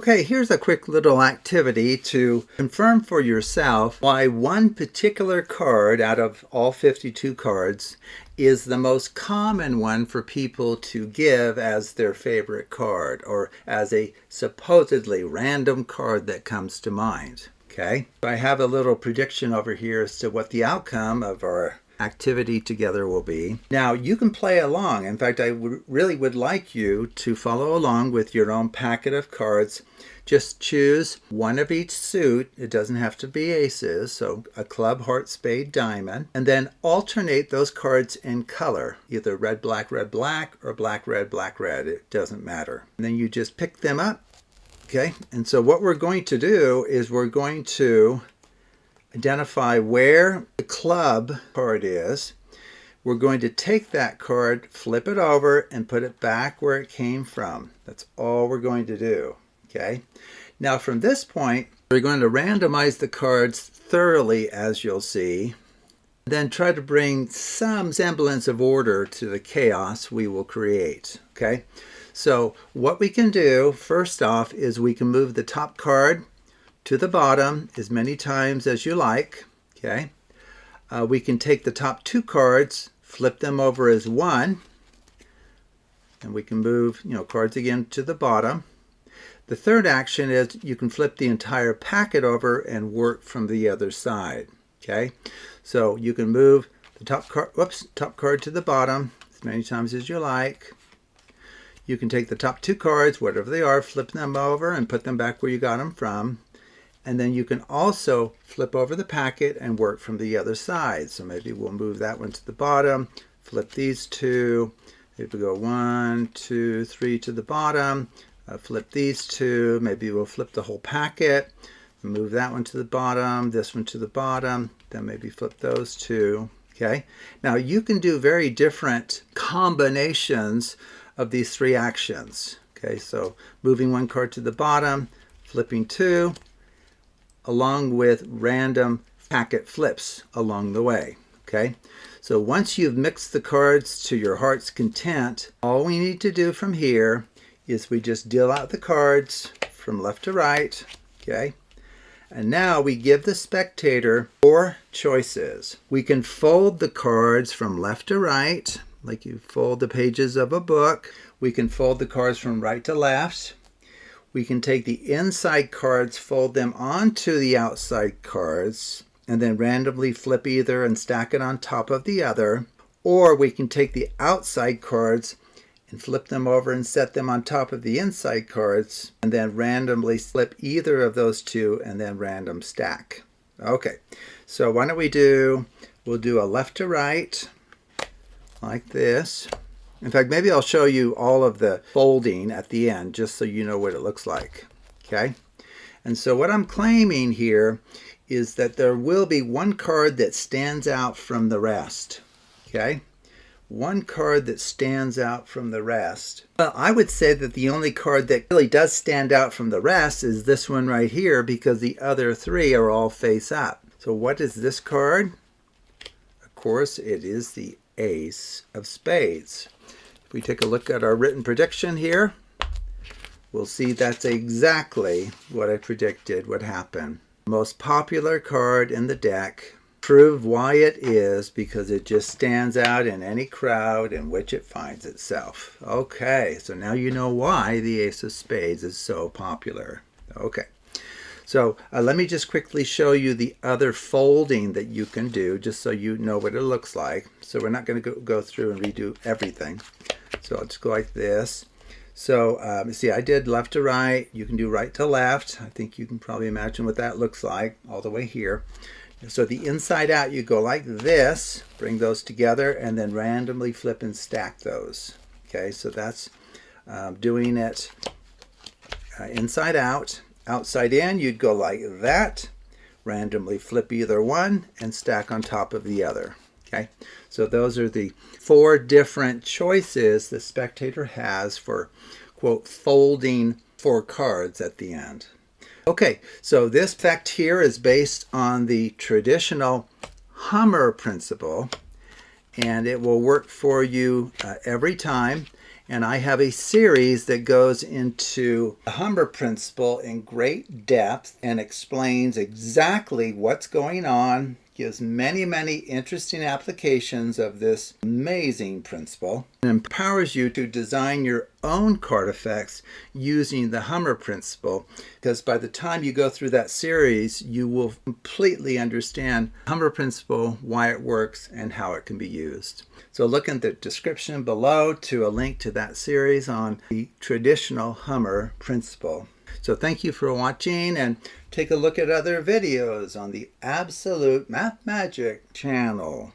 Okay, here's a quick little activity to confirm for yourself why one particular card out of all 52 cards is the most common one for people to give as their favorite card or as a supposedly random card that comes to mind. Okay, I have a little prediction over here as to what the outcome of our activity together will be. Now you can play along. In fact, I really would like you to follow along with your own packet of cards. Just choose one of each suit. It doesn't have to be aces, so a club, heart, spade, diamond, and then alternate those cards in color, either red, black, or black, red. It doesn't matter. And then you just pick them up. Okay, and so what we're going to do is we're going to identify where the club card is. We're going to take that card, flip it over, and put it back where it came from. That's all we're going to do. Okay. Now from this point, we're going to randomize the cards thoroughly, as you'll see, then try to bring some semblance of order to the chaos we will create. Okay. So what we can do first off is we can move the top card to the bottom as many times as you like. Okay. We can take the top two cards, flip them over as one, and we can move, cards again to the bottom. The third action is you can flip the entire packet over and work from the other side. Okay. So you can move the top card to the bottom as many times as you like. You can take the top two cards, whatever they are, flip them over and put them back where you got them from. And then you can also flip over the packet and work from the other side. So maybe we'll move that one to the bottom, flip these two, maybe go 1, 2, 3 to the bottom, flip these two, maybe we'll flip the whole packet, move that one to the bottom, this one to the bottom, then maybe flip those two. Okay. Now you can do very different combinations of these three actions. Okay, so moving one card to the bottom, flipping two, along with random packet flips along the way. Okay, so once you've mixed the cards to your heart's content, all we need to do from here is we just deal out the cards from left to right. Okay, and now we give the spectator 4 choices. We can fold the cards from left to right, like you fold the pages of a book. We can fold the cards from right to left. We can take the inside cards, fold them onto the outside cards, and then randomly flip either and stack it on top of the other. Or we can take the outside cards and flip them over and set them on top of the inside cards, and then randomly flip either of those two and then random stack. Okay, so why don't we'll do a left to right, like this. In fact, maybe I'll show you all of the folding at the end just so you know what it looks like. Okay? And so what I'm claiming here is that there will be one card that stands out from the rest. Okay? One card that stands out from the rest. Well, I would say that the only card that really does stand out from the rest is this one right here, because the other 3 are all face up. So what is this card? Of course, it is the Ace of Spades. If we take a look at our written prediction here, we'll see that's exactly what I predicted would happen. Most popular card in the deck. Prove why it is, because it just stands out in any crowd in which it finds itself. Okay, so now you know why the Ace of Spades is so popular. Okay, so let me just quickly show you the other folding that you can do, just so you know what it looks like. So we're not going to go through and redo everything. So I'll just go like this. So see, I did left to right. You can do right to left. I think you can probably imagine what that looks like all the way here. So the inside out, you go like this, bring those together, and then randomly flip and stack those. Okay, so that's doing it inside out. Outside in, you'd go like that, randomly flip either one, and stack on top of the other. Okay, so those are the 4 different choices the spectator has for, quote, folding 4 cards at the end. Okay, so this effect here is based on the traditional HUMMER principle, and it will work for you every time. And I have a series that goes into the HUMMER principle in great depth and explains exactly what's going on, gives many, many interesting applications of this amazing principle, and empowers you to design your own card effects using the HUMMER principle, because by the time you go through that series, you will completely understand the HUMMER principle, why it works, and how it can be used. So look in the description below to a link to that series on the traditional HUMMER principle. So thank you for watching, and take a look at other videos on the Absolute Math Magic channel.